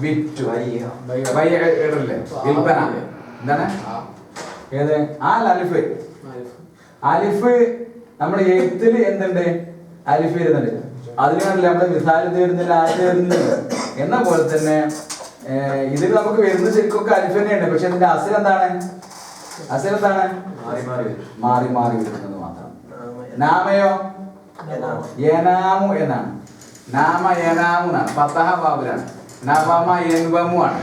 വിറ്റു ഇടല്ലേ വിൽപ്പന എന്താണ് ഏത് അലിഫ് അലിഫ് നമ്മുടെ എഴുത്തില് എന്തുണ്ട് അലിഫ് വരുന്നുണ്ട് അതിനാണല്ലേ നമ്മുടെ വിസാലത്ത് വരുന്നില്ല ആദ്യം വരുന്നുണ്ട് എന്ന പോലെ തന്നെ ഇതിൽ നമുക്ക് വരുന്ന ശരിക്കൊക്കെ അലിഫ് തന്നെയുണ്ട് പക്ഷെ ഇതിന്റെ അസിലെന്താണ് മാറി മാറി വരുന്നത് മാത്രം നാമയോ യനാമു എന്നാണ് നാമ യനാമു എന്നാണ് ഫതഹ ബാബിലാണ് നവമ യൻവമു ആണ്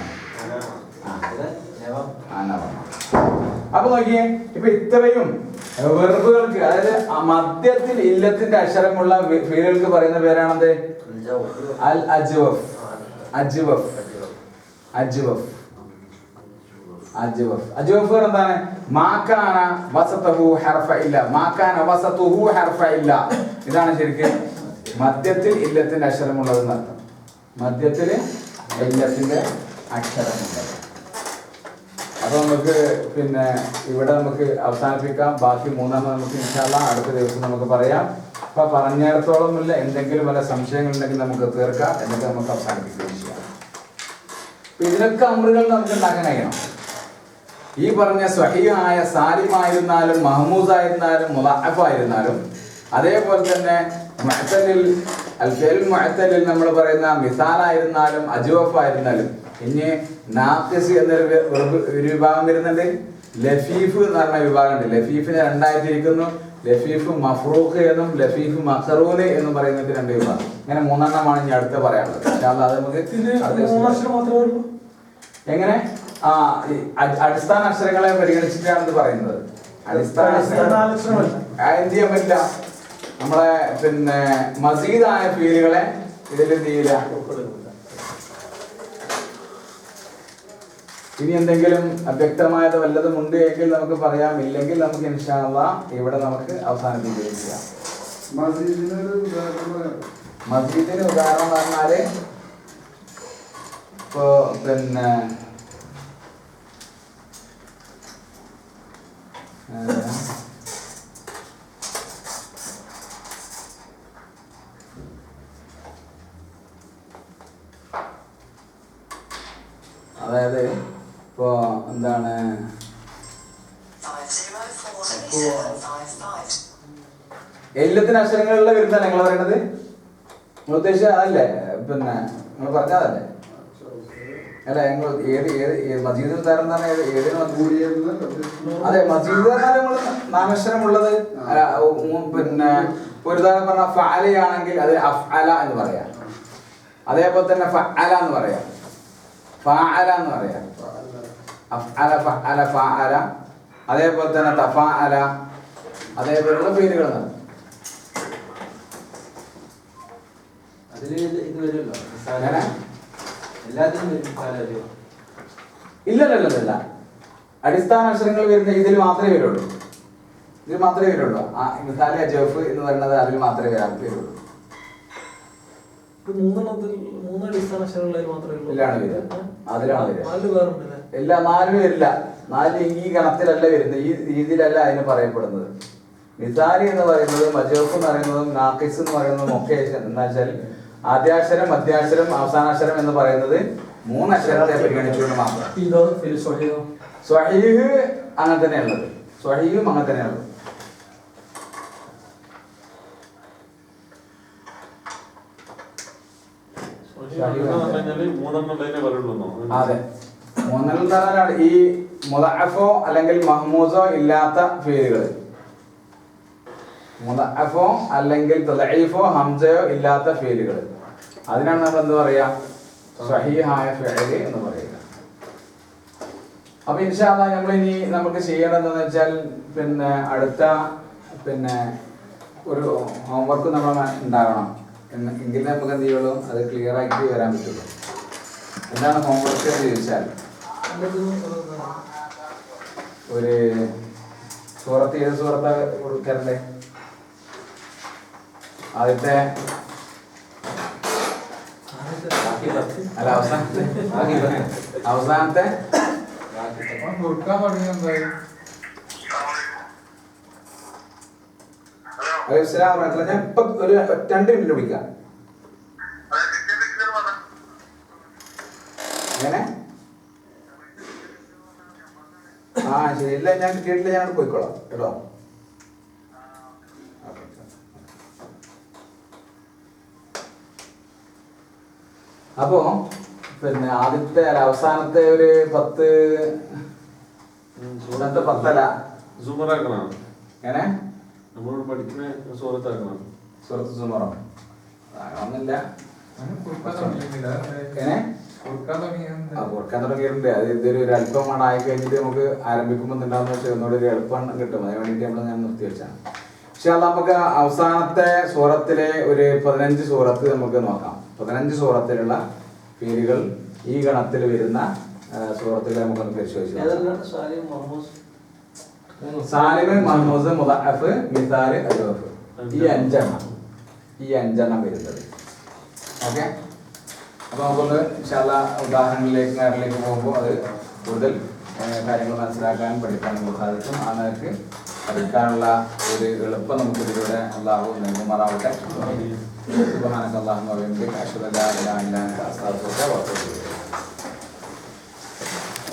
അപ്പൊ നോക്കിയേ ഇപ്പൊ ഇത്രയും വെർബുകൾക്ക് അതായത് മധ്യത്തിൽ ഇല്ലത്തിന്റെ അക്ഷരമുള്ള ഫീലുകൾക്ക് പറയുന്ന പേരാണത് അൽ അജ്വഫ് അജ്വഫ് അജ്വഫ് അജ്വഫ് അജ്വഫ് എന്താണ് മാകാന വസതഹു ഹർഫ ഇല്ല മാകാന വസതുഹു ഹർഫ ഇല്ല ഇതാണ് ശരിക്കും മധ്യത്തിൽ ഇല്ലത്തിന്റെ അക്ഷരമുള്ളത് എന്നർത്ഥം മധ്യത്തിൽ ഇല്ലത്തിന്റെ അക്ഷരമുള്ളത് അപ്പൊ നമുക്ക് പിന്നെ ഇവിടെ നമുക്ക് അവസാനിപ്പിക്കാം ബാക്കി മൂന്നെണ്ണം നമുക്ക് ഇൻഷാല്ലാ അടുത്ത ദിവസം നമുക്ക് പറയാം അപ്പൊ പറഞ്ഞിടത്തോളം ഇല്ല എന്തെങ്കിലും വല്ല സംശയങ്ങൾ ഉണ്ടെങ്കിൽ നമുക്ക് തീർക്കാം എന്നിട്ട് നമുക്ക് അവസാനിപ്പിക്കുകയും ചെയ്യാം ഇതിനൊക്കെ അമറുകൾ നമുക്ക് ഉണ്ടാക്കാൻ കഴിയണം ഈ പറഞ്ഞ സ്വഹീഹായ സാലിമായിരുന്നാലും മഹ്മൂദായിരുന്നാലും മുളഅഫായിരുന്നാലും അതേപോലെ തന്നെ മുഅ്തലിൽ അൽ-ഫിഅൽ മുഅ്തലിൽ നമ്മൾ പറയുന്ന മിസാലായിരുന്നാലും അജ്വഫ് ആയിരുന്നാലും ഇനി നാഖിസ് എന്നൊരു ഒരു വിഭാഗം വരുന്നുണ്ട് ലഫീഫ് എന്ന് പറഞ്ഞ വിഭാഗമുണ്ട് ലഫീഫിനെ രണ്ടായിട്ടിരിക്കുന്നു ലഫീഫ് മഫ്റൂഖ് എന്നും ലഫീഫ് മഖറൂന് എന്നും പറയുന്നത് രണ്ട് വിഭാഗം ഇങ്ങനെ മൂന്നെണ്ണമാണ് ഇനി അടുത്ത് പറയാനുള്ളത് അത് നമുക്ക് എങ്ങനെ അടിസ്ഥാന അക്ഷരങ്ങളെ പരിഗണിച്ചിട്ടാണ് ഇത് പറയുന്നത് അടിസ്ഥാന എന്ത് ചെയ്യാൻ പറ്റില്ല നമ്മളെ പിന്നെ മസീദായ ഫീലുകളെ ഇതിൽ എന്ത് ചെയ്യില്ല ഇനി എന്തെങ്കിലും അവ്യക്തമായത് വല്ലതും ഉണ്ട് എങ്കിൽ നമുക്ക് പറയാം ഇല്ലെങ്കിൽ നമുക്ക് ഇൻഷാ അല്ലാഹ് ഇവിടെ നമുക്ക് അവസാനിപ്പിക്കുകയും ചെയ്യാം മസ്ജിദിന് ഉദാഹരണം പറഞ്ഞാല് ഇപ്പോ പിന്നെ അതായത് ഇപ്പോ എന്താണ് എല്ലാത്തിന് അക്ഷരങ്ങളുള്ള വരുന്ന നിങ്ങൾ പറയണത് നിങ്ങൾ ഉദ്ദേശിച്ച അതല്ലേ പിന്നെ നിങ്ങൾ പറഞ്ഞതല്ലേ അല്ല നിങ്ങൾ ഏത് മജീദ് ഉദാഹരണം തന്നെ അതെ മജീദ് നമ്മൾ നാമക്ഷരമുള്ളത് പിന്നെ ഒരു ഉദാഹരണം പറഞ്ഞ ഫഅലയാണെങ്കിൽ അത് അഫ്അല എന്ന് പറയാം അതേപോലെ തന്നെ ഫഅല എന്ന് പറയാം ഫഅല എന്ന് പറയാം അഫ്അല ഫഅല ഫഅല അതേപോലെ തന്നെ തഫഅല അതേപോലുള്ള പേരുകളാണ് ഇല്ല അടിസ്ഥാന അക്ഷരങ്ങൾ വരുന്ന ഇതിൽ മാത്രമേ വരുള്ളൂ മിസാലി അജ്വഫ് എന്ന് പറയുന്നത് അതിൽ മാത്രമേ വരുള്ളൂ എല്ലാ നാലും വരില്ല നാല് ഈ ഗണത്തിലല്ല വരുന്നത് ഈ രീതിയിലല്ല അതിന് പറയപ്പെടുന്നത് മിസാലി എന്ന് പറയുന്നത് മജ്വഫ് എന്ന് പറയുന്നതും നാഖിസ് എന്ന് പറയുന്നതും ഒക്കെ എന്താ വെച്ചാൽ ആദ്യാക്ഷരം മധ്യാക്ഷരം അവസാനാക്ഷരം എന്ന് പറയുന്നത് മൂന്നക്ഷരത്തെ പരിഗണിച്ചുകൊണ്ട് മാത്രം സ്വഹീഹ് അങ്ങനെ തന്നെയുള്ളത് സ്വഹീഹും അങ്ങനെ തന്നെയുള്ളത് അതെ മൂന്നെണ്ണം ഈ മുളഅഫോ അല്ലെങ്കിൽ മഹ്മൂസോ ഇല്ലാത്ത ഫീലുകൾ മുളഅഫോ അല്ലെങ്കിൽ തളഈഫോ ഹംസയോ ഇല്ലാത്ത ഫീലുകൾ അതിനാണ് നമ്മൾ എന്ത് പറയാ സ്വഹീഹായ ഫിഅല് എന്ന് പറയുക. അപ്പൊ ഇൻഷാ അല്ലാഹ് നമ്മൾ ഇനി നമുക്ക് ചെയ്യേണ്ടതെന്ന് വെച്ചാൽ പിന്നെ അടുത്ത പിന്നെ ഒരു ഹോംവർക്ക് നമ്മൾ ഉണ്ടാകണം എങ്കിലേ നമുക്ക് എന്ത് ചെയ്യുള്ളൂ അത് ക്ലിയർ ആക്കി വരാൻ പറ്റുള്ളൂ. എന്താണ് ഹോംവർക്ക് എന്ന് ചോദിച്ചാൽ ഒരു സൂറത്ത് ഏത് സൂറത്താ കൊടുക്കണ്ടേ ആദ്യത്തെ അല്ല അവസാനത്തെ ഞാൻ ഇപ്പൊ ഒരു 2 മിനിറ്റ് വിളിക്കാം. എങ്ങനെ? ആ ശരി, ഇല്ല ഞാൻ കിട്ടിയിട്ടില്ല, ഞാൻ പോയിക്കോളാം കേട്ടോ. അപ്പോ പിന്നെ ആദ്യത്തെ അവസാനത്തെ ഒരു 10 10 എങ്ങനെ നമ്മളോട് പഠിക്കുന്ന സൂറത്താക്കണം. സൂറത്ത് സുമറോ ആകണമെന്നില്ല. എങ്ങനെ കൊടുക്കാൻ തുടങ്ങിയിട്ടുണ്ട്. അത് ഇതൊരു അല്പമാണ് ആയി കഴിഞ്ഞിട്ട് നമുക്ക് ആരംഭിക്കുമ്പോൾ ഉണ്ടാകുന്ന വെച്ചാൽ ഒന്നുകൂടി ഒരു എളുപ്പം കിട്ടും. അതിന് വേണ്ടിയിട്ട് ഞാൻ നിർത്തി വെച്ചാണ്. പക്ഷെ അത് നമുക്ക് അവസാനത്തെ സൂറത്തിലെ ഒരു 15 സൂറത്ത് നമുക്ക് നോക്കാം. 15 സൂറത്തിലുള്ള പേരുകൾ ഈ ഗണത്തിൽ വരുന്ന സൂറത്തുകളെ നമുക്കൊന്ന് പരിശോധിച്ചു. സാലിമ്, മഹ്മൂസ്, മുദഅഫ്, മിസാല്, അജൂഫ്, ഈ അഞ്ചെണ്ണം വരുന്നത്. ഓക്കെ, അപ്പൊ നമുക്കൊന്ന് ഇൻഷാ അല്ലാഹ് ഉദാഹരണങ്ങളിലേക്ക് പോകുമ്പോൾ അത് കൂടുതൽ കാര്യങ്ങൾ മനസ്സിലാക്കാനും പഠിക്കാനും സാധിക്കും. ആ നിലയ്ക്ക് പഠിക്കാനുള്ള ഒരു എളുപ്പം നമുക്ക് ഇതിലൂടെ അല്ലാഹു നൽകുമാറാവട്ടെ. സുബ്ഹാനക അല്ലാഹുമ്മ വബിഹംദിക അശ്ഹദു അല്ലാ ഇലാഹ ഇല്ല അൻത അസ്തഗ്ഫിറുക വ അത്തൂബു ഇലൈക്.